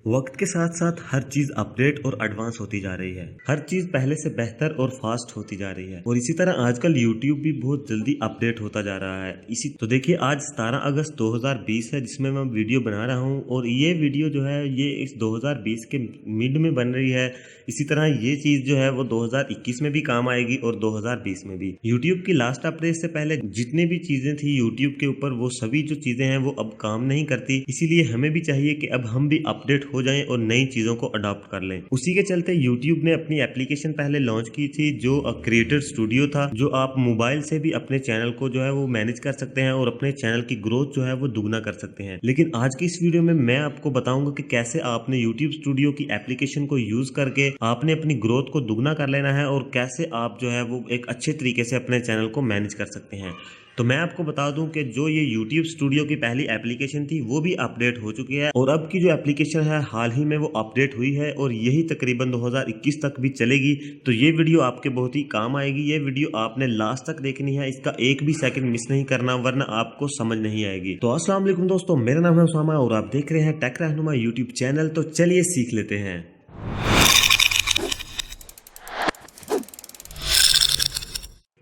वक्त के साथ साथ हर चीज अपडेट और एडवांस होती जा रही है। हर चीज पहले से बेहतर और फास्ट होती जा रही है और इसी तरह आजकल YouTube भी बहुत जल्दी अपडेट होता जा रहा है। इसी तो देखिए आज 17 अगस्त 2020 है जिसमें मैं वीडियो बना रहा हूं और ये वीडियो जो है ये इस 2020 के मिड में बन रही है। इसी तरह ये चीज जो है वो 2021 में भी काम आएगी और 2020 में भी। YouTube की लास्ट अपडेट से पहले जितनी भी चीजें थी YouTube के ऊपर वो सभी जो चीजें हैं वो अब काम नहीं करती, इसीलिए हमें भी चाहिए कि अब हम भी अपडेट हो जाएं और नई चीजों को अडॉप्ट कर लें। उसी के चलते YouTube ने अपनी एप्लीकेशन पहले लॉन्च की थी जो क्रिएटर स्टूडियो था, जो आप मोबाइल से भी अपने चैनल को जो है वो मैनेज कर सकते हैं और अपने चैनल की ग्रोथ जो है वो दुगना कर सकते हैं। लेकिन आज की इस वीडियो में मैं आपको बताऊंगा कि कैसे आपने YouTube स्टूडियो की एप्लीकेशन को यूज करके आपने अपनी ग्रोथ को दुगना कर लेना है और कैसे आप जो है वो एक अच्छे तरीके से अपने चैनल को मैनेज कर सकते हैं। तो मैं आपको बता दूं कि जो ये YouTube स्टूडियो की पहली एप्लीकेशन थी वो भी अपडेट हो चुकी है और अब की जो एप्लीकेशन है हाल ही में वो अपडेट हुई है और यही तकरीबन 2021 तक भी चलेगी। तो ये वीडियो आपके बहुत ही काम आएगी। ये वीडियो आपने लास्ट तक देखनी है, इसका एक भी सेकंड मिस नहीं करना वरना आपको समझ नहीं आएगी। तो अस्सलाम वालेकुम दोस्तों, मेरा नाम है उसामा और आप देख रहे हैं टेक रहनुमा यूट्यूब चैनल। तो चलिए सीख लेते हैं।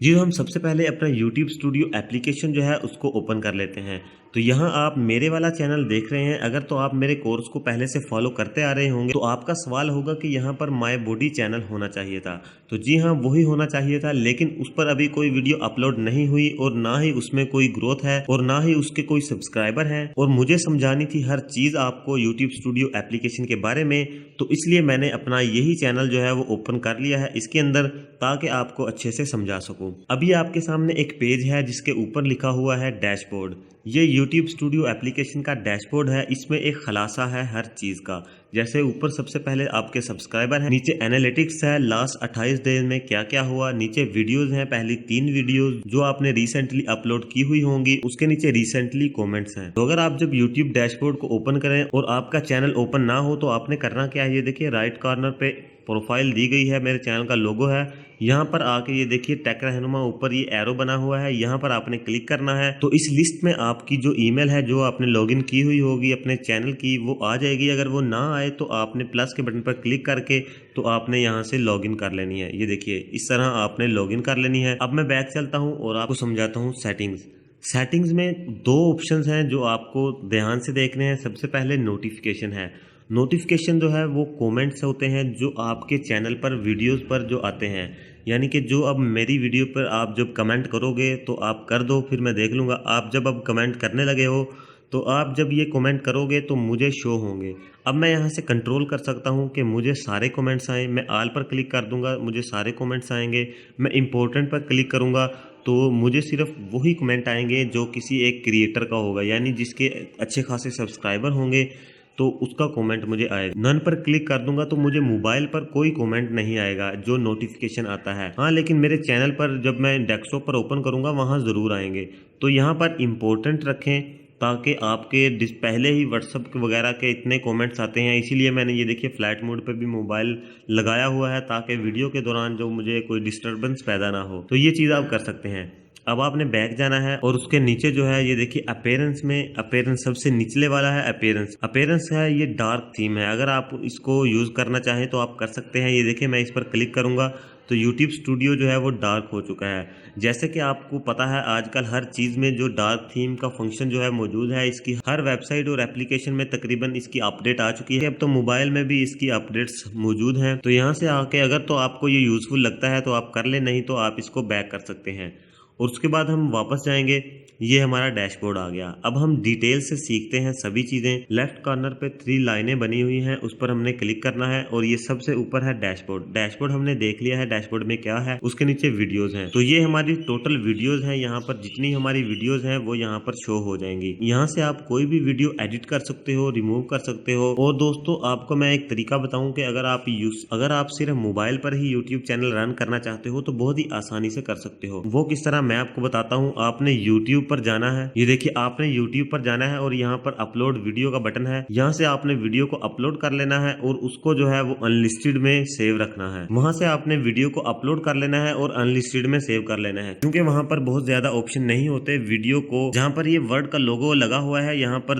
जी, हम सबसे पहले अपना YouTube स्टूडियो एप्लीकेशन जो है उसको ओपन कर लेते हैं। तो यहाँ आप मेरे वाला चैनल देख रहे हैं। अगर तो आप मेरे कोर्स को पहले से फॉलो करते आ रहे होंगे तो आपका सवाल होगा कि यहाँ पर माय बॉडी चैनल होना चाहिए था। तो जी हाँ, वही होना चाहिए था, लेकिन उस पर अभी कोई वीडियो अपलोड नहीं हुई और ना ही उसमें कोई ग्रोथ है और ना ही उसके कोई सब्सक्राइबर हैं और मुझे समझानी थी हर चीज आपको YouTube स्टूडियो एप्लीकेशन के बारे में। तो इसलिए मैंने अपना यही चैनल जो है वो ओपन कर लिया है इसके अंदर, ताकि आपको अच्छे से समझा सकूं। अभी आपके सामने एक पेज है जिसके ऊपर लिखा हुआ है डैशबोर्ड। ये YouTube स्टूडियो एप्लीकेशन का डैशबोर्ड है। इसमें एक खुलासा है हर चीज का। जैसे ऊपर सबसे पहले आपके सब्सक्राइबर हैं, नीचे एनालिटिक्स है, लास्ट 28 दिन में क्या क्या हुआ, नीचे वीडियोस हैं, पहली 3 वीडियोस जो आपने रिसेंटली अपलोड की हुई होंगी, उसके नीचे रिसेंटली कमेंट्स हैं। तो अगर आप जब YouTube डैशबोर्ड को ओपन करें और आपका चैनल ओपन ना हो तो आपने करना क्या है, ये देखिए राइट कॉर्नर पे प्रोफाइल दी गई है, मेरे चैनल का लोगो है। यहाँ पर आके ये देखिए टेक रहनुमा ऊपर ये एरो बना हुआ है, यहाँ पर आपने क्लिक करना है। तो इस लिस्ट में आपकी जो ईमेल है जो आपने लॉगिन की हुई होगी अपने चैनल की वो आ जाएगी। अगर वो ना आए तो आपने प्लस के बटन पर क्लिक करके तो आपने यहाँ से लॉगिन कर लेनी है। ये देखिए इस तरह आपने लॉगिन कर लेनी है। अब मैं बैक चलता हूँ और आपको समझाता हूँ सेटिंग्स। सेटिंग्स में 2 ऑप्शंस हैं जो आपको ध्यान से देखने हैं। सबसे पहले नोटिफिकेशन है। नोटिफिकेशन जो है वो कमेंट्स होते हैं जो आपके चैनल पर वीडियोस पर जो आते हैं, यानी कि जो अब मेरी वीडियो पर आप जब कमेंट करोगे तो आप कर दो, फिर मैं देख लूँगा। आप जब अब कमेंट करने लगे हो तो आप जब ये कमेंट करोगे तो मुझे शो होंगे। अब मैं यहाँ से कंट्रोल कर सकता हूँ कि मुझे सारे कमेंट्स आएँ। मैं ऑल पर क्लिक कर दूंगा, मुझे सारे कमेंट्स आएंगे। मैं इम्पोर्टेंट पर क्लिक करूँगा तो मुझे सिर्फ वही कमेंट आएंगे जो किसी एक क्रिएटर का होगा, यानी जिसके अच्छे खासे सब्सक्राइबर होंगे तो उसका कमेंट मुझे आएगा। नन पर क्लिक कर दूंगा तो मुझे मोबाइल पर कोई कमेंट नहीं आएगा जो नोटिफिकेशन आता है। हाँ, लेकिन मेरे चैनल पर जब मैं डेस्कटॉप पर ओपन करूंगा वहां ज़रूर आएंगे। तो यहाँ पर इम्पोर्टेंट रखें ताकि आपके पहले ही व्हाट्सअप वगैरह के इतने कमेंट्स आते हैं, इसीलिए मैंने ये देखिए फ्लाइट मोड पे भी मोबाइल लगाया हुआ है ताकि वीडियो के दौरान जो मुझे कोई डिस्टर्बेंस पैदा ना हो। तो ये चीज़ आप कर सकते हैं। अब आपने बैक जाना है और उसके नीचे जो है ये देखिए अपीयरेंस में, अपीयरेंस सबसे निचले वाला है। अपीयरेंस है, ये डार्क थीम है। अगर आप इसको यूज़ करना चाहें तो आप कर सकते हैं। ये देखिए मैं इस पर क्लिक करूंगा तो YouTube स्टूडियो जो है वो डार्क हो चुका है। जैसे कि आपको पता है आजकल हर चीज़ में जो डार्क थीम का फंक्शन जो है मौजूद है, इसकी हर वेबसाइट और एप्लीकेशन में तकरीबन इसकी अपडेट आ चुकी है। अब तो मोबाइल में भी इसकी अपडेट्स मौजूद हैं। तो यहाँ से आके अगर तो आपको ये यूज़फुल लगता है तो आप कर ले, नहीं तो आप इसको बैक कर सकते हैं। और उसके बाद हम वापस जाएंगे। ये हमारा डैशबोर्ड आ गया। अब हम डिटेल से सीखते हैं सभी चीज़ें। लेफ्ट कॉर्नर पे 3 लाइनें बनी हुई हैं, उस पर हमने क्लिक करना है और ये सबसे ऊपर है डैशबोर्ड। डैशबोर्ड हमने देख लिया है, डैशबोर्ड में क्या है। उसके नीचे वीडियोस हैं। तो ये हमारी टोटल वीडियोस हैं। यहाँ पर जितनी हमारी वीडियोस हैं वो यहाँ पर शो हो जाएंगी। यहाँ से आप कोई भी वीडियो एडिट कर सकते हो, रिमूव कर सकते हो। और दोस्तों आपको मैं एक तरीका बताऊं कि अगर आप सिर्फ मोबाइल पर ही यूट्यूब चैनल रन करना चाहते हो तो बहुत ही आसानी से कर सकते हो। वो किस तरह मैं आपको बताता हूँ। आपने यूट्यूब पर जाना है। ये देखिए आपने यूट्यूब पर जाना है और यहाँ पर अपलोड वीडियो का बटन है। यहाँ से आपने वीडियो को अपलोड कर लेना है और उसको जो है वो अनलिस्टेड में सेव रखना है। वहां से आपने वीडियो को अपलोड कर लेना है और अनलिस्टेड में सेव कर लेना है, क्योंकि वहां पर बहुत ज्यादा ऑप्शन नहीं होते वीडियो को। जहां पर ये वर्ड का लोगो लगा हुआ है, यहाँ पर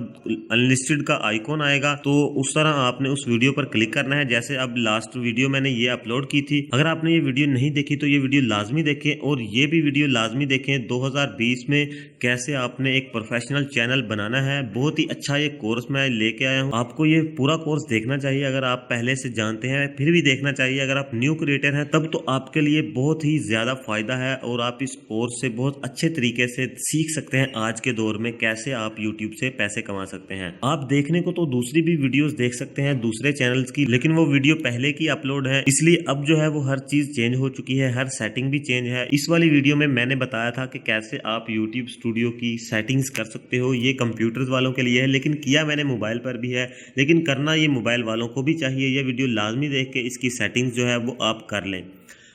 अनलिस्टेड का आइकॉन आएगा, तो उस तरह आपने उस वीडियो पर क्लिक करना है। जैसे अब लास्ट वीडियो मैंने ये अपलोड की थी। अगर आपने ये वीडियो नहीं देखी तो ये वीडियो लाजमी देखें और ये भी वीडियो लाजमी देखें 2020 में कैसे आपने एक प्रोफेशनल चैनल बनाना है। बहुत ही अच्छा ये कोर्स मैं लेके आया हूँ। आपको ये पूरा कोर्स देखना चाहिए। अगर आप पहले से जानते हैं फिर भी देखना चाहिए। अगर आप न्यू क्रिएटर हैं तब तो आपके लिए बहुत ही ज्यादा फायदा है और आप इस कोर्स से बहुत अच्छे तरीके से सीख सकते हैं आज के दौर में कैसे आप यूट्यूब से पैसे कमा सकते हैं। आप देखने को तो दूसरी भी वीडियोस देख सकते हैं दूसरे चैनल्स की, लेकिन वो वीडियो पहले की अपलोड है, इसलिए अब जो है वो हर चीज चेंज हो चुकी है, हर सेटिंग भी चेंज है। इस वाली वीडियो में मैंने बताया था कि कैसे आप यूट्यूब स्टूडियो की सेटिंग्स कर सकते हो। ये कंप्यूटर्स वालों के लिए है, लेकिन किया मैंने मोबाइल पर भी है, लेकिन करना ये मोबाइल वालों को भी चाहिए। ये वीडियो लाजमी देख के इसकी सेटिंग्स जो है वो आप कर लें।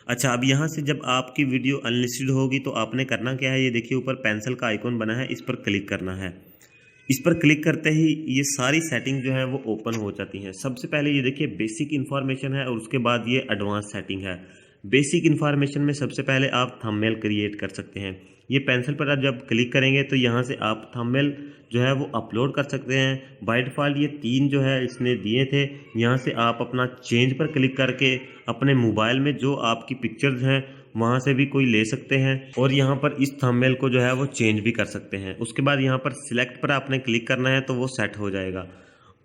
अच्छा, अब यहाँ से जब आपकी वीडियो अनलिस्टेड होगी तो आपने करना क्या है, ये देखिए ऊपर पेंसिल का आइकॉन बना है, इस पर क्लिक करना है। इस पर क्लिक करते ही ये सारी सेटिंग जो है वो ओपन हो जाती हैं। सबसे पहले ये देखिए बेसिक इन्फॉर्मेशन है और उसके बाद ये एडवांस सेटिंग है। बेसिक इन्फॉर्मेशन में सबसे पहले आप थंबनेल क्रिएट कर सकते हैं। ये पेंसिल पर आप जब क्लिक करेंगे तो यहाँ से आप थंबनेल जो है वो अपलोड कर सकते हैं। बाय डिफ़ॉल्ट ये 3 जो है इसने दिए थे। यहाँ से आप अपना चेंज पर क्लिक करके अपने मोबाइल में जो आपकी पिक्चर्स हैं वहाँ से भी कोई ले सकते हैं और यहाँ पर इस थंबनेल को जो है वो चेंज भी कर सकते हैं। उसके बाद यहाँ पर सिलेक्ट पर आपने क्लिक करना है तो वो सेट हो जाएगा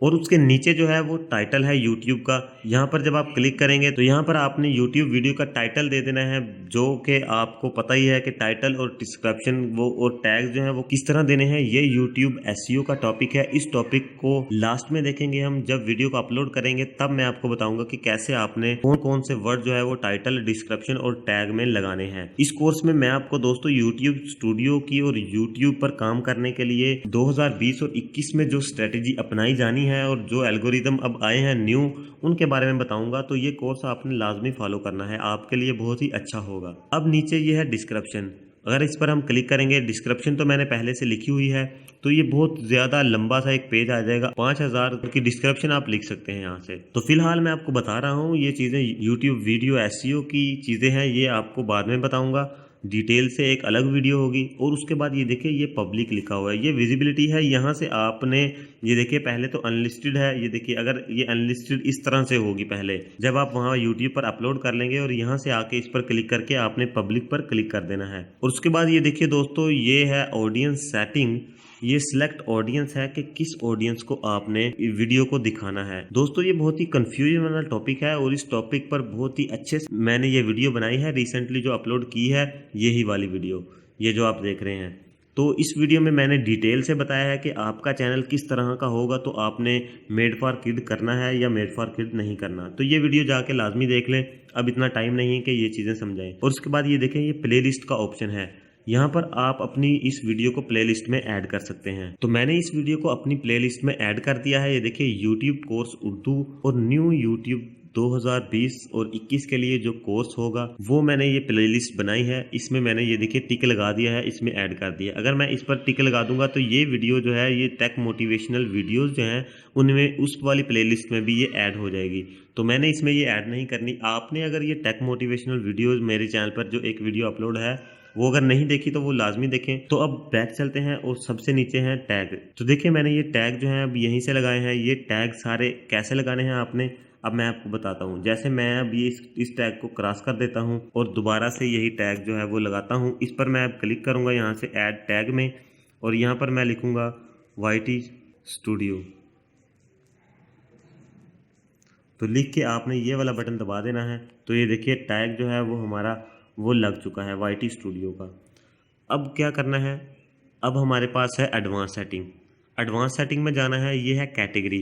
और उसके नीचे जो है वो टाइटल है यूट्यूब का। यहाँ पर जब आप क्लिक करेंगे तो यहाँ पर आपने यूट्यूब वीडियो का टाइटल दे देना है, जो कि आपको पता ही है कि टाइटल और डिस्क्रिप्शन वो और टैग जो है वो किस तरह देने हैं। ये यूट्यूब एसईओ का टॉपिक है। इस टॉपिक को लास्ट में देखेंगे हम, जब वीडियो को अपलोड करेंगे तब मैं आपको बताऊंगा कि कैसे आपने कौन कौन से वर्ड जो है वो टाइटल, डिस्क्रिप्शन और टैग में लगाने हैं। इस कोर्स में मैं आपको दोस्तों यूट्यूब स्टूडियो की और यूट्यूब पर काम करने के लिए 2020 और 21 में जो स्ट्रेटेजी अपनाई जानी है और जो एल्गोरिदम अब आए हैं न्यू, उनके बारे में बताऊंगा। तो ये कोर्स आपने लाजमी फॉलो करना है, आपके लिए बहुत ही अच्छा होगा। अब नीचे ये है डिस्क्रिप्शन। अगर इस पर हम क्लिक करेंगे, डिस्क्रिप्शन तो मैंने पहले से लिखी हुई है, तो ये बहुत ज़्यादा लंबा सा एक पेज आ जाएगा। 5000 की डिस्क्रिप्शन आप लिख सकते हैं यहाँ से। तो फिलहाल मैं आपको बता रहा हूँ ये चीज़ें यूट्यूब वीडियो एसईओ की चीज़ें हैं, ये आपको बाद में बताऊँगा। डिटेल से एक अलग वीडियो होगी। और उसके बाद ये देखिए ये पब्लिक लिखा हुआ है, ये विजिबिलिटी है। यहाँ से आपने ये देखिए पहले तो अनलिस्टेड है, ये देखिए अगर ये अनलिस्टेड इस तरह से होगी पहले, जब आप वहाँ यूट्यूब पर अपलोड कर लेंगे और यहाँ से आके इस पर क्लिक करके आपने पब्लिक पर क्लिक कर देना है। और उसके बाद ये देखिए दोस्तों ये है ऑडियंस सेटिंग। ये सिलेक्ट ऑडियंस है कि किस ऑडियंस को आपने वीडियो को दिखाना है। दोस्तों ये बहुत ही कंफ्यूजन वाला टॉपिक है और इस टॉपिक पर बहुत ही अच्छे से मैंने ये वीडियो बनाई है, रिसेंटली जो अपलोड की है यही वाली वीडियो, ये जो आप देख रहे हैं। तो इस वीडियो में मैंने डिटेल से बताया है कि आपका चैनल किस तरह का होगा, तो आपने मेड फॉर किड करना है या मेड फॉर किड नहीं करना। तो ये वीडियो जाके लाजमी देख लें, अब इतना टाइम नहीं है कि ये चीज़ें समझाएं। और उसके बाद ये देखें ये प्लेलिस्ट का ऑप्शन है, यहाँ पर आप अपनी इस वीडियो को प्लेलिस्ट में ऐड कर सकते हैं। तो मैंने इस वीडियो को अपनी प्लेलिस्ट में ऐड कर दिया है। ये देखिए यूट्यूब कोर्स उर्दू और न्यू यूट्यूब 2020 और 21 के लिए जो कोर्स होगा वो मैंने ये प्लेलिस्ट बनाई है। इसमें मैंने ये देखिए टिक लगा दिया है, इसमें ऐड कर दिया। अगर मैं इस पर टिक लगा दूंगा तो ये वीडियो जो है ये टेक मोटिवेशनल वीडियोस जो हैं उनमें उस वाली प्लेलिस्ट में भी ये ऐड हो जाएगी। तो मैंने इसमें ये ऐड नहीं करनी। आपने अगर ये टेक मोटिवेशनल वीडियोस मेरे चैनल पर जो एक वीडियो अपलोड है वो अगर नहीं देखी तो वो लाजमी देखें। तो अब बैक चलते हैं और सबसे नीचे हैं टैग। तो देखिए मैंने ये टैग जो है अब यहीं से लगाए हैं। ये टैग सारे कैसे लगाने हैं आपने, अब मैं आपको बताता हूँ। जैसे मैं अब ये इस टैग को क्रॉस कर देता हूँ और दोबारा से यही टैग जो है वो लगाता हूँ। इस पर मैं अब क्लिक करूँगा यहाँ से ऐड टैग में और यहाँ पर मैं लिखूँगा YT स्टूडियो। तो लिख के आपने ये वाला बटन दबा देना है। तो ये देखिए टैग जो है वो हमारा वो लग चुका है YT स्टूडियो का। अब क्या करना है, अब हमारे पास है एडवांस सेटिंग। एडवांस सेटिंग में जाना है, ये है कैटेगरी।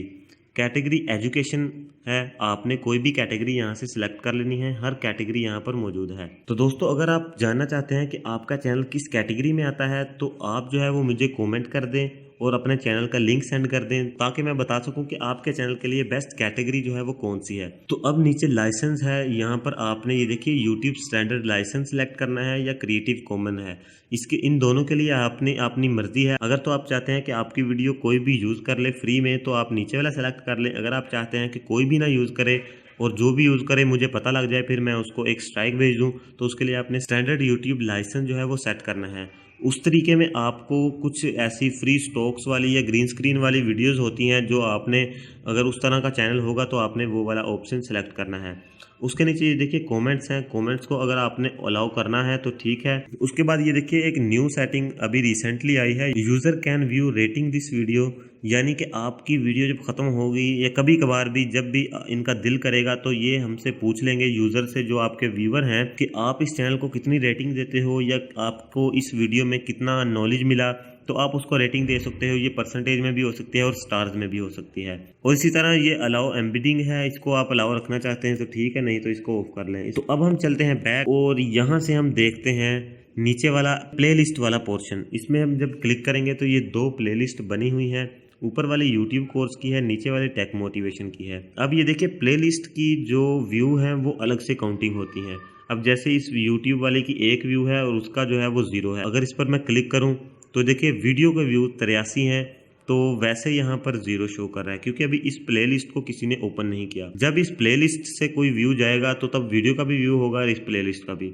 कैटेगरी एजुकेशन है, आपने कोई भी कैटेगरी यहाँ से सिलेक्ट कर लेनी है, हर कैटेगरी यहाँ पर मौजूद है। तो दोस्तों अगर आप जानना चाहते हैं कि आपका चैनल किस कैटेगरी में आता है तो आप जो है वो मुझे कमेंट कर दें और अपने चैनल का लिंक सेंड कर दें ताकि मैं बता सकूं कि आपके चैनल के लिए बेस्ट कैटेगरी जो है वो कौन सी है। तो अब नीचे लाइसेंस है, यहाँ पर आपने ये देखिए यूट्यूब स्टैंडर्ड लाइसेंस सेलेक्ट करना है या क्रिएटिव कॉमन है। इसके इन दोनों के लिए आपने अपनी मर्जी है। अगर तो आप चाहते हैं कि आपकी वीडियो कोई भी यूज़ कर ले फ्री में तो आप नीचे वाला सेलेक्ट कर लें। अगर आप चाहते हैं कि कोई भी ना यूज़ करे और जो भी यूज़ करे मुझे पता लग जाए फिर मैं उसको एक स्ट्राइक भेज दूं, तो उसके लिए आपने स्टैंडर्ड यूट्यूब लाइसेंस जो है वो सेट करना है। उस तरीके में आपको कुछ ऐसी फ्री स्टॉक्स वाली या ग्रीन स्क्रीन वाली वीडियोस होती हैं जो आपने, अगर उस तरह का चैनल होगा तो आपने वो वाला ऑप्शन सेलेक्ट करना है। उसके नीचे ये देखिए कमेंट्स हैं, कमेंट्स को अगर आपने अलाउ करना है तो ठीक है। उसके बाद ये देखिए एक न्यू सेटिंग अभी रिसेंटली आई है, user can view rating this video, यानी कि आपकी वीडियो जब ख़त्म होगी या कभी कभार भी जब भी इनका दिल करेगा तो ये हमसे पूछ लेंगे यूज़र से, जो आपके व्यूवर हैं, कि आप इस चैनल को कितनी रेटिंग देते हो या आपको इस वीडियो में कितना नॉलेज मिला, तो आप उसको रेटिंग दे सकते हो। ये परसेंटेज में भी हो सकती है और स्टार्स में भी हो सकती है। और इसी तरह ये अलाउ एम्बेडिंग है, इसको आप अलाउ रखना चाहते हैं तो ठीक है, नहीं तो इसको ऑफ कर लें। तो अब हम चलते हैं बैक और यहाँ से हम देखते हैं नीचे वाला प्लेलिस्ट वाला पोर्शन। इसमें हम जब क्लिक करेंगे तो ये दो प्लेलिस्ट बनी हुई हैं, ऊपर वाली यूट्यूब कोर्स की है, नीचे वाली टेक मोटिवेशन की है। अब ये देखिए प्लेलिस्ट की जो व्यू है वो अलग से काउंटिंग होती है। अब जैसे इस यूट्यूब वाले की एक व्यू है और उसका जो है वो 0 है। अगर इस पर मैं क्लिक करूं तो देखिए वीडियो का व्यू 83 है, तो वैसे यहाँ पर 0 शो कर रहा है क्योंकि अभी इस प्लेलिस्ट को किसी ने ओपन नहीं किया। जब इस प्लेलिस्ट से कोई व्यू जाएगा तो तब वीडियो का भी व्यू होगा और इस प्लेलिस्ट का भी।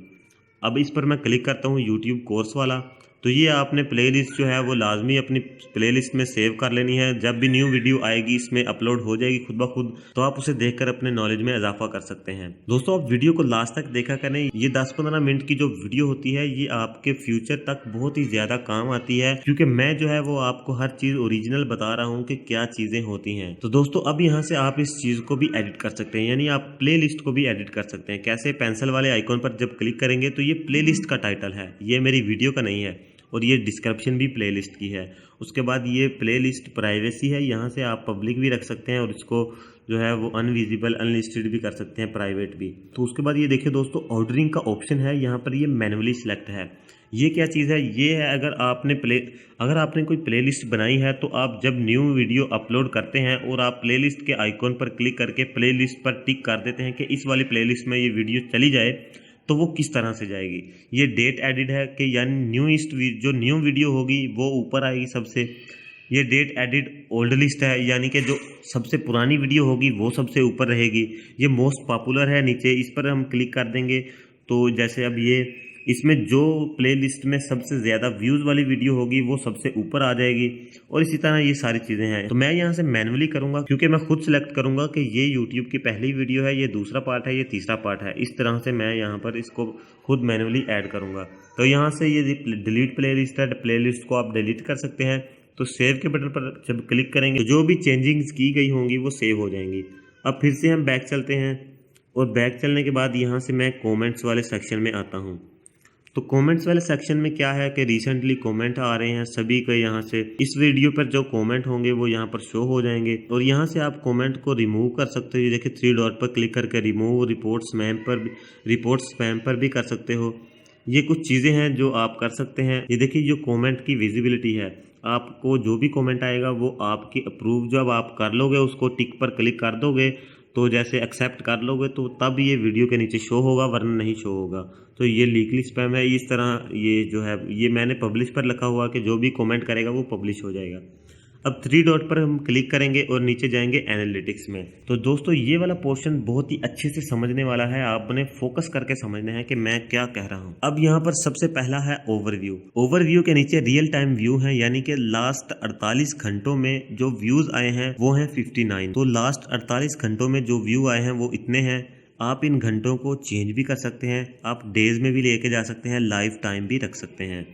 अब इस पर मैं क्लिक करता हूँ यूट्यूब कोर्स वाला, तो ये आपने प्लेलिस्ट जो है वो लाजमी अपनी प्लेलिस्ट में सेव कर लेनी है। जब भी न्यू वीडियो आएगी इसमें अपलोड हो जाएगी खुद ब खुद, तो आप उसे देखकर अपने नॉलेज में इजाफा कर सकते हैं। दोस्तों आप वीडियो को लास्ट तक देखा करें, ये 10-15 मिनट की जो वीडियो होती है ये आपके फ्यूचर तक बहुत ही ज्यादा काम आती है, क्योंकि मैं जो है वो आपको हर चीज ओरिजिनल बता रहा हूँ कि क्या चीजें होती हैं। तो दोस्तों अब यहाँ से आप इस चीज को भी एडिट कर सकते हैं, यानी आप प्ले लिस्ट को भी एडिट कर सकते हैं। कैसे? पेंसिल वाले आइकॉन पर जब क्लिक करेंगे तो ये प्ले लिस्ट का टाइटल है, ये मेरी वीडियो का नहीं है, और ये डिस्क्रिप्शन भी प्लेलिस्ट की है। उसके बाद ये प्लेलिस्ट प्राइवेसी है, यहाँ से आप पब्लिक भी रख सकते हैं और इसको जो है वो अनविजिबल अनलिस्टेड भी कर सकते हैं, प्राइवेट भी। तो उसके बाद ये देखिए दोस्तों ऑर्डरिंग का ऑप्शन है, यहाँ पर ये मैन्युअली सिलेक्ट है। ये क्या चीज़ है? ये है अगर आपने कोई प्लेलिस्ट बनाई है तो आप जब न्यू वीडियो अपलोड करते हैं और आप प्लेलिस्ट के आइकॉन पर क्लिक करके प्लेलिस्ट पर टिक कर देते हैं कि इस वाली प्लेलिस्ट में ये वीडियो चली जाए, तो वो किस तरह से जाएगी। ये डेट एडिट है कि यानी जो न्यू वीडियो होगी वो ऊपर आएगी सबसे। ये डेट एडिट ओल्ड लिस्ट है, यानी कि जो सबसे पुरानी वीडियो होगी वो सबसे ऊपर रहेगी। ये मोस्ट पॉपुलर है नीचे, इस पर हम क्लिक कर देंगे तो जैसे अब ये इसमें जो प्लेलिस्ट में सबसे ज़्यादा व्यूज़ वाली वीडियो होगी वो सबसे ऊपर आ जाएगी। और इसी तरह ये सारी चीज़ें हैं। तो मैं यहाँ से मैन्युअली करूँगा क्योंकि मैं खुद सेलेक्ट करूँगा कि ये यूट्यूब की पहली वीडियो है, ये दूसरा पार्ट है, ये तीसरा पार्ट है। इस तरह से मैं यहाँ पर इसको खुद मैन्युअली ऐड करूँगा। तो यहाँ से ये डिलीट प्लेलिस्ट है, प्लेलिस्ट को आप डिलीट कर सकते हैं। तो सेव के बटन पर जब क्लिक करेंगे तो जो भी चेंजिंग्स की गई होंगी वो सेव हो जाएंगी। अब फिर से हम बैक चलते हैं और बैक चलने के बाद यहाँ से मैं कॉमेंट्स वाले सेक्शन में आता हूँ। तो कमेंट्स वाले सेक्शन में क्या है कि रिसेंटली कमेंट आ रहे हैं सभी के, यहाँ से इस वीडियो पर जो कमेंट होंगे वो यहाँ पर शो हो जाएंगे। और यहाँ से आप कमेंट को रिमूव कर सकते हो। ये देखिए 3 डॉट पर क्लिक करके रिमूव रिपोर्ट स्पैम पर भी कर सकते हो। ये कुछ चीज़ें हैं जो आप कर सकते हैं। ये देखिए जो कमेंट की विजिबिलिटी है, आपको जो भी कमेंट आएगा वो आपकी अप्रूव जब आप कर लोगे, उसको टिक पर क्लिक कर दोगे, तो जैसे एक्सेप्ट कर लोगे तो तब ये वीडियो के नीचे शो होगा, वरना नहीं शो होगा। तो ये लीगली स्पैम है। इस तरह ये जो है ये मैंने पब्लिश पर लिखा हुआ कि जो भी कमेंट करेगा वो पब्लिश हो जाएगा। अब 3 डॉट पर हम क्लिक करेंगे और नीचे जाएंगे एनालिटिक्स में। तो दोस्तों ये वाला पोर्शन बहुत ही अच्छे से समझने वाला है, आपने फोकस करके समझना है कि मैं क्या कह रहा हूँ। अब यहाँ पर सबसे पहला है ओवरव्यू। ओवरव्यू के नीचे रियल टाइम व्यू है, यानी कि लास्ट 48 घंटों में जो व्यूज आए हैं वो हैं 59। तो लास्ट 48 घंटों में जो व्यू आए हैं वो इतने हैं। आप इन घंटों को चेंज भी कर सकते हैं, आप डेज में भी लेके जा सकते हैं, लाइफ टाइम भी रख सकते हैं।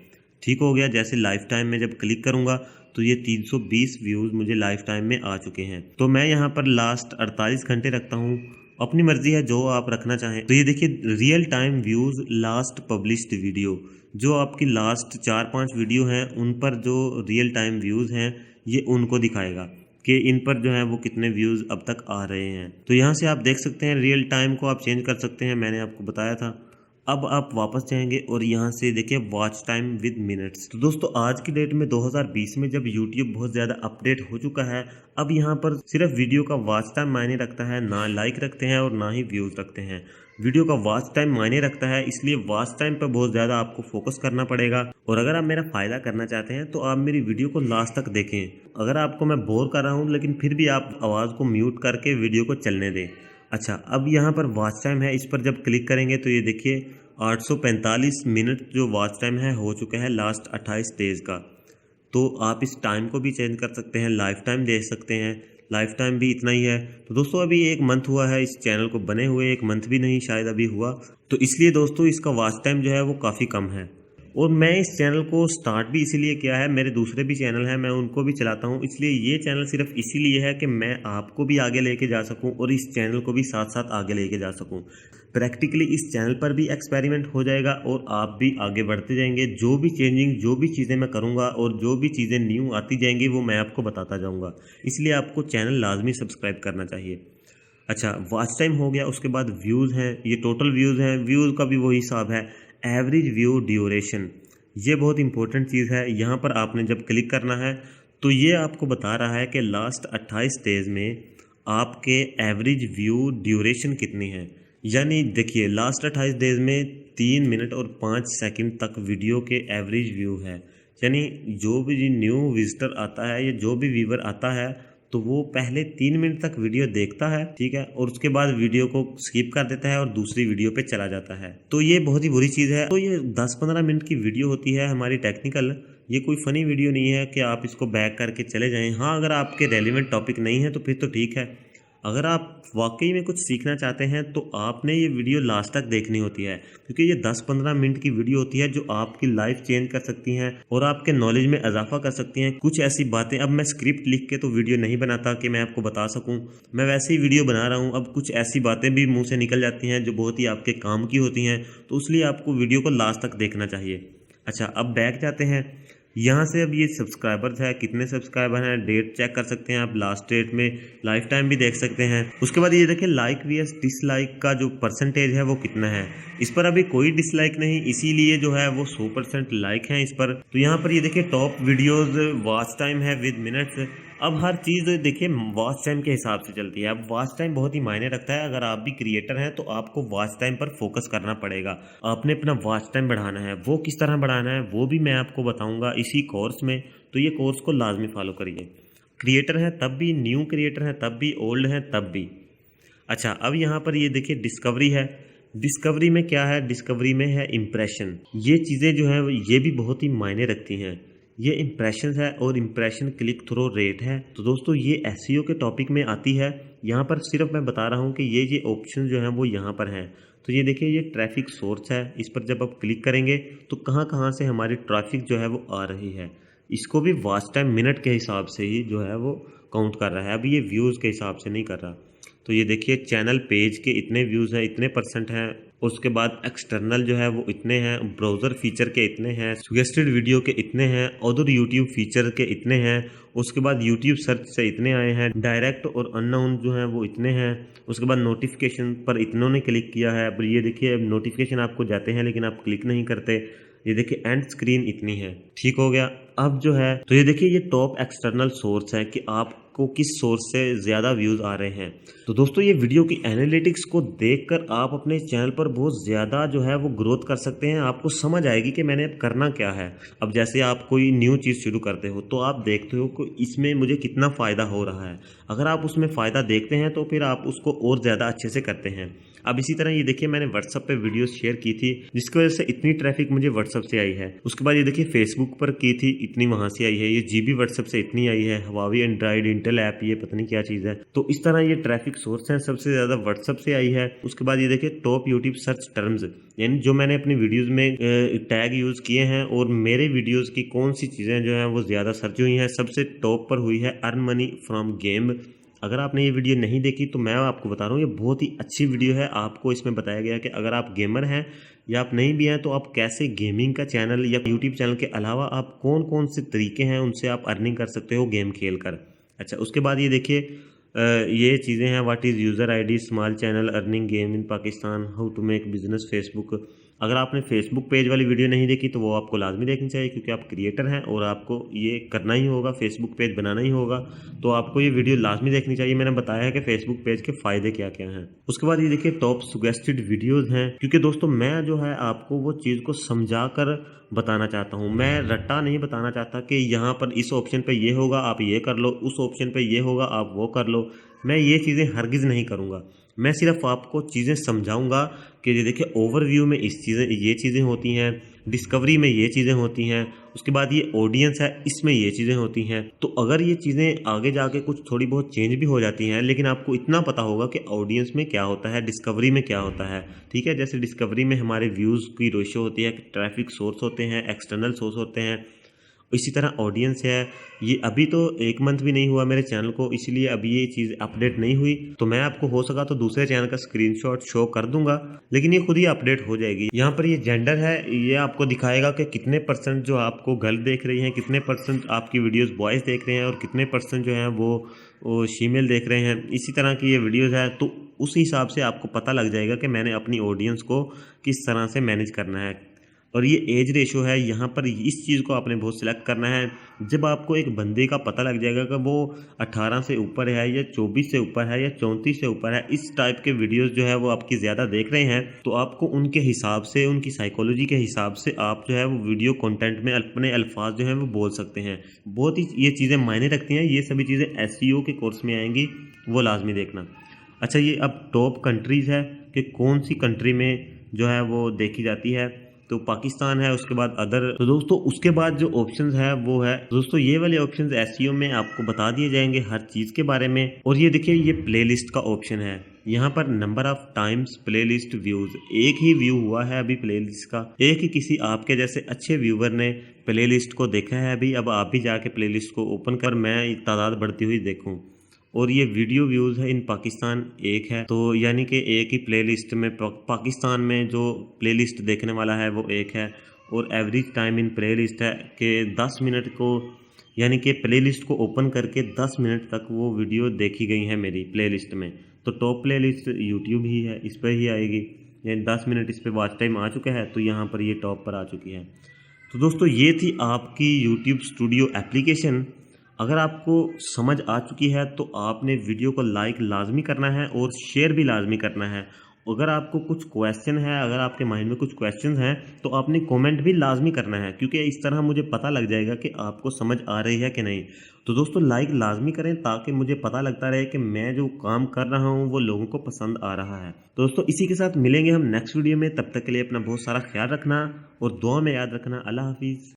ठीक हो गया। जैसे लाइफ टाइम में जब क्लिक करूंगा तो ये 320 व्यूज़ मुझे लाइफ टाइम में आ चुके हैं। तो मैं यहाँ पर लास्ट 48 घंटे रखता हूँ, अपनी मर्जी है जो आप रखना चाहें। तो ये देखिए real time views last published video, जो आपकी लास्ट 4-5 वीडियो हैं उन पर जो रियल टाइम व्यूज़ हैं ये उनको दिखाएगा कि इन पर जो है वो कितने व्यूज़ अब तक आ रहे हैं। तो यहाँ से आप देख सकते हैं रियल टाइम को आप चेंज कर सकते हैं, मैंने आपको बताया था। अब आप वापस जाएंगे और यहाँ से देखिए वॉच टाइम विद मिनट्स। तो दोस्तों आज की डेट में 2020 में जब यूट्यूब बहुत ज़्यादा अपडेट हो चुका है, अब यहाँ पर सिर्फ वीडियो का वॉच टाइम मायने रखता है, ना लाइक रखते हैं और ना ही व्यूज़ रखते हैं। वीडियो का वॉच टाइम मायने रखता है, इसलिए वॉच टाइम पर बहुत ज़्यादा आपको फोकस करना पड़ेगा। और अगर आप मेरा फ़ायदा करना चाहते हैं तो आप मेरी वीडियो को लास्ट तक देखें। अगर आपको मैं बोर कर रहा हूँ लेकिन फिर भी आप आवाज़ को म्यूट करके वीडियो को चलने दें। अच्छा, अब यहाँ पर वॉच टाइम है, इस पर जब क्लिक करेंगे तो ये देखिए 845 मिनट जो वॉच टाइम है हो चुका है लास्ट 28 डेज़ का। तो आप इस टाइम को भी चेंज कर सकते हैं, लाइफ टाइम दे सकते हैं, लाइफ टाइम भी इतना ही है। तो दोस्तों अभी 1 मंथ हुआ है इस चैनल को बने हुए, 1 मंथ भी नहीं शायद अभी हुआ, तो इसलिए दोस्तों इसका वॉच टाइम जो है वो काफ़ी कम है। और मैं इस चैनल को स्टार्ट भी इसीलिए किया है, मेरे दूसरे भी चैनल हैं मैं उनको भी चलाता हूँ, इसलिए ये चैनल सिर्फ इसीलिए है कि मैं आपको भी आगे लेके जा सकूँ और इस चैनल को भी साथ साथ आगे लेके जा सकूँ। प्रैक्टिकली इस चैनल पर भी एक्सपेरिमेंट हो जाएगा और आप भी आगे बढ़ते जाएंगे। जो भी चेंजिंग, जो भी चीज़ें मैं करूँगा और जो भी चीज़ें न्यू आती जाएंगी वो मैं आपको बताता जाऊँगा, इसलिए आपको चैनल लाजमी सब्सक्राइब करना चाहिए। अच्छा, वॉच टाइम हो गया, उसके बाद व्यूज़ हैं, ये टोटल व्यूज़ हैं, व्यूज़ का भी वही हिसाब है। एवरेज व्यू ड्यूरेशन, ये बहुत इंपॉर्टेंट चीज़ है। यहाँ पर आपने जब क्लिक करना है तो ये आपको बता रहा है कि लास्ट 28 डेज़ में आपके एवरेज व्यू ड्यूरेशन कितनी है। यानी देखिए लास्ट 28 डेज़ में 3 मिनट और 5 सेकंड तक वीडियो के एवरेज व्यू है। यानी जो भी न्यू विजिटर आता है या जो भी व्यूवर आता है तो वो पहले 3 मिनट तक वीडियो देखता है, ठीक है, और उसके बाद वीडियो को स्किप कर देता है और दूसरी वीडियो पे चला जाता है। तो ये बहुत ही बुरी चीज़ है। तो ये 10-15 मिनट की वीडियो होती है हमारी टेक्निकल, ये कोई फ़नी वीडियो नहीं है कि आप इसको बैक करके चले जाएँ। हाँ, अगर आपके रेलेवेंट टॉपिक नहीं है तो फिर तो ठीक है। अगर आप वाकई में कुछ सीखना चाहते हैं तो आपने ये वीडियो लास्ट तक देखनी होती है, क्योंकि ये 10-15 मिनट की वीडियो होती है जो आपकी लाइफ चेंज कर सकती हैं और आपके नॉलेज में इजाफा कर सकती हैं। कुछ ऐसी बातें, अब मैं स्क्रिप्ट लिख के तो वीडियो नहीं बनाता कि मैं आपको बता सकूं, मैं वैसे ही वीडियो बना रहा हूं। अब कुछ ऐसी बातें भी मुंह से निकल जाती हैं जो बहुत ही आपके काम की होती हैं, तो इसलिए आपको वीडियो को लास्ट तक देखना चाहिए। अच्छा, अब बैक जाते हैं। यहाँ से अब ये सब्सक्राइबर्स है, कितने सब्सक्राइबर हैं, डेट चेक कर सकते हैं आप, लास्ट डेट में लाइफ टाइम भी देख सकते हैं। उसके बाद ये देखिए लाइक वीएस डिसलाइक का जो परसेंटेज है वो कितना है। इस पर अभी कोई डिसलाइक नहीं, इसीलिए जो है वो 100% लाइक हैं इस पर। तो यहाँ पर ये देखिए टॉप वीडियोस, वॉच टाइम है विद मिनट्स। अब हर चीज़ देखिए वॉच टाइम के हिसाब से चलती है। अब वॉच टाइम बहुत ही मायने रखता है। अगर आप भी क्रिएटर हैं तो आपको वॉच टाइम पर फोकस करना पड़ेगा। आपने अपना वॉच टाइम बढ़ाना है, वो किस तरह बढ़ाना है वो भी मैं आपको बताऊंगा इसी कोर्स में, तो ये कोर्स को लाजमी फॉलो करिए। क्रिएटर हैं तब भी, न्यू क्रिएटर हैं तब भी, ओल्ड हैं तब भी। अच्छा, अब यहाँ पर ये देखिए डिस्कवरी है। डिस्कवरी में क्या है, डिस्कवरी में है इम्प्रेशन। ये चीज़ें जो है ये भी बहुत ही मायने रखती हैं। ये इम्प्रेशन है और इम्प्रेशन क्लिक थ्रू रेट है। तो दोस्तों ये एसईओ के टॉपिक में आती है। यहाँ पर सिर्फ मैं बता रहा हूँ कि ये ऑप्शन जो है वो यहाँ पर हैं। तो ये देखिए ये ट्रैफिक सोर्स है, इस पर जब आप क्लिक करेंगे तो कहाँ कहाँ से हमारी ट्रैफिक जो है वो आ रही है। इसको भी वॉच टाइम मिनट के हिसाब से ही जो है वो काउंट कर रहा है, अभी ये व्यूज़ के हिसाब से नहीं कर रहा। तो ये देखिए चैनल पेज के इतने व्यूज़ हैं, इतने % हैं। उसके बाद एक्सटर्नल जो है वो इतने हैं, ब्राउज़र फीचर के इतने हैं, सजेस्टेड वीडियो के इतने हैं, अदर यूट्यूब फीचर के इतने हैं। उसके बाद यूट्यूब सर्च से इतने आए हैं, डायरेक्ट और अननोन जो हैं वो इतने हैं। उसके बाद नोटिफिकेशन पर इतनों ने क्लिक किया है। अब ये देखिए अब नोटिफिकेशन आपको जाते हैं लेकिन आप क्लिक नहीं करते। ये देखिए एंड स्क्रीन इतनी है, ठीक हो गया। अब जो है तो ये देखिए ये टॉप एक्सटर्नल सोर्स है कि आपको किस सोर्स से ज़्यादा व्यूज़ आ रहे हैं। तो दोस्तों ये वीडियो की एनालिटिक्स को देखकर आप अपने चैनल पर बहुत ज़्यादा जो है वो ग्रोथ कर सकते हैं। आपको समझ आएगी कि मैंने अब करना क्या है। अब जैसे आप कोई न्यू चीज़ शुरू करते हो तो आप देखते हो कि इसमें मुझे कितना फ़ायदा हो रहा है। अगर आप उसमें फ़ायदा देखते हैं तो फिर आप उसको और ज़्यादा अच्छे से करते हैं। अब इसी तरह ये देखिए मैंने व्हाट्सअप पे वीडियोस शेयर की थी जिसकी वजह से इतनी ट्रैफिक मुझे व्हाट्सअप से आई है। उसके बाद ये देखिए फेसबुक पर की थी, इतनी वहाँ से आई है। ये जीबी व्हाट्सअप से इतनी आई है, हवावी एंड्रॉइड इंटेल ऐप, ये पता नहीं क्या चीज़ है। तो इस तरह ये ट्रैफिक सोर्स हैं, सबसे ज़्यादा व्हाट्सअप से आई है। उसके बाद ये देखिए टॉप यूट्यूब सर्च टर्म्स, यानी जो मैंने अपनी वीडियोज़ में टैग यूज़ किए हैं और मेरे वीडियोज़ की कौन सी चीज़ें जो हैं वो ज़्यादा सर्च हुई हैं। सबसे टॉप पर हुई है अर्न मनी फ्रॉम गेम। अगर आपने ये वीडियो नहीं देखी तो मैं आपको बता रहा हूँ ये बहुत ही अच्छी वीडियो है। आपको इसमें बताया गया है कि अगर आप गेमर हैं या आप नहीं भी हैं तो आप कैसे गेमिंग का चैनल या यूट्यूब चैनल के अलावा आप कौन कौन से तरीके हैं उनसे आप अर्निंग कर सकते हो गेम खेल कर। अच्छा, उसके बाद ये देखिए ये चीज़ें हैं, what is user ID, small channel, earning game in Pakistan, how to make business Facebook. अगर आपने फेसबुक पेज वाली वीडियो नहीं देखी तो वो आपको लाजमी देखनी चाहिए, क्योंकि आप क्रिएटर हैं और आपको ये करना ही होगा, फेसबुक पेज बनाना ही होगा, तो आपको ये वीडियो लाजमी देखनी चाहिए। मैंने बताया है कि फेसबुक पेज के फ़ायदे क्या क्या हैं। उसके बाद ये देखिए टॉप सजेस्टेड वीडियोज़ हैं, क्योंकि दोस्तों मैं जो है आपको वो चीज़ को समझा कर बताना चाहता हूँ। मैं रट्टा नहीं बताना चाहता कि यहाँ पर इस ऑप्शन पे ये होगा आप ये कर लो, उस ऑप्शन पे ये होगा आप वो कर लो। मैं ये चीज़ें हरगिज़ नहीं करूँगा। मैं सिर्फ आपको चीज़ें समझाऊँगा कि ये देखिए ओवरव्यू में ये चीज़ें होती हैं, डिस्कवरी में ये चीज़ें होती हैं, उसके बाद ये ऑडियंस है इसमें ये चीज़ें होती हैं। तो अगर ये चीज़ें आगे जाके कुछ थोड़ी बहुत चेंज भी हो जाती हैं, लेकिन आपको इतना पता होगा कि ऑडियंस में क्या होता है, डिस्कवरी में क्या होता है, ठीक है? जैसे डिस्कवरी में हमारे व्यूज़ की रेशियो होती है, ट्रैफिक सोर्स होते हैं, एक्सटर्नल सोर्स होते हैं। इसी तरह ऑडियंस है, ये अभी तो 1 मंथ भी नहीं हुआ मेरे चैनल को, इसलिए अभी ये चीज़ अपडेट नहीं हुई, तो मैं आपको हो सका तो दूसरे चैनल का स्क्रीनशॉट शो कर दूंगा, लेकिन ये खुद ही अपडेट हो जाएगी। यहाँ पर ये जेंडर है, ये आपको दिखाएगा कि कितने % जो आपको गर्ल देख रही हैं, कितने % आपकी वीडियोस बॉयज़ देख रहे हैं और कितने % जो हैं वो फीमेल देख रहे हैं। इसी तरह की ये वीडियोज़ है, तो उस हिसाब से आपको पता लग जाएगा कि मैंने अपनी ऑडियंस को किस तरह से मैनेज करना है। और ये एज रेशो है, यहाँ पर इस चीज़ को आपने बहुत सिलेक्ट करना है। जब आपको एक बंदे का पता लग जाएगा कि वो 18 से ऊपर है या 24 से ऊपर है या 34 से ऊपर है, इस टाइप के वीडियोस जो है वो आपकी ज़्यादा देख रहे हैं, तो आपको उनके हिसाब से, उनकी साइकोलॉजी के हिसाब से आप जो है वो वीडियो कंटेंट में अपने अल्फाज जो हैं वो बोल सकते हैं। बहुत ही ये चीज़ें मायने रखती हैं। ये सभी चीज़ें एसईओ के कोर्स में आएंगी, वो लाजमी देखना। अच्छा, ये अब टॉप कंट्रीज़ है कि कौन सी कंट्री में जो है वो देखी जाती है, तो पाकिस्तान है, उसके बाद अदर। तो दोस्तों उसके बाद जो ऑप्शंस है वो है दोस्तों ये वाले ऑप्शंस एसईओ में आपको बता दिए जाएंगे हर चीज़ के बारे में। और ये देखिए ये प्लेलिस्ट का ऑप्शन है, यहाँ पर number of times playlist views, एक ही व्यू हुआ है अभी प्लेलिस्ट का, एक ही किसी आपके जैसे अच्छे व्यूवर ने प्लेलिस्ट को देखा है अभी। अब आप भी जाके प्लेलिस्ट को ओपन कर, मैं तादाद बढ़ती हुई देखूँ। और ये वीडियो व्यूज़ है इन पाकिस्तान एक है, तो यानी कि एक ही प्लेलिस्ट में पाकिस्तान में जो प्लेलिस्ट देखने वाला है वो एक है। और एवरेज टाइम इन प्लेलिस्ट है कि 10 मिनट को, यानी कि प्लेलिस्ट को ओपन करके 10 मिनट तक वो वीडियो देखी गई है मेरी प्लेलिस्ट में। तो टॉप प्लेलिस्ट यूट्यूब ही है, इस पर ही आएगी, यानी 10 मिनट इस पर वॉच टाइम आ चुका है, तो यहाँ पर ये टॉप पर आ चुकी है। तो दोस्तों ये थी आपकी यूट्यूब स्टूडियो एप्लीकेशन। अगर आपको समझ आ चुकी है तो आपने वीडियो को लाइक लाजमी करना है और शेयर भी लाजमी करना है। अगर आपको कुछ क्वेश्चन है, अगर आपके माइंड में कुछ क्वेश्चन हैं, तो आपने कमेंट भी लाजमी करना है, क्योंकि इस तरह मुझे पता लग जाएगा कि आपको समझ आ रही है कि नहीं। तो दोस्तों लाइक लाजमी करें ताकि मुझे पता लगता रहे कि मैं जो काम कर रहा हूँ वो लोगों को पसंद आ रहा है। दोस्तों इसी के साथ मिलेंगे हम नेक्स्ट वीडियो में, तब तक के लिए अपना बहुत सारा ख्याल रखना और दुआ में याद रखना। अल्लाह हाफिज़।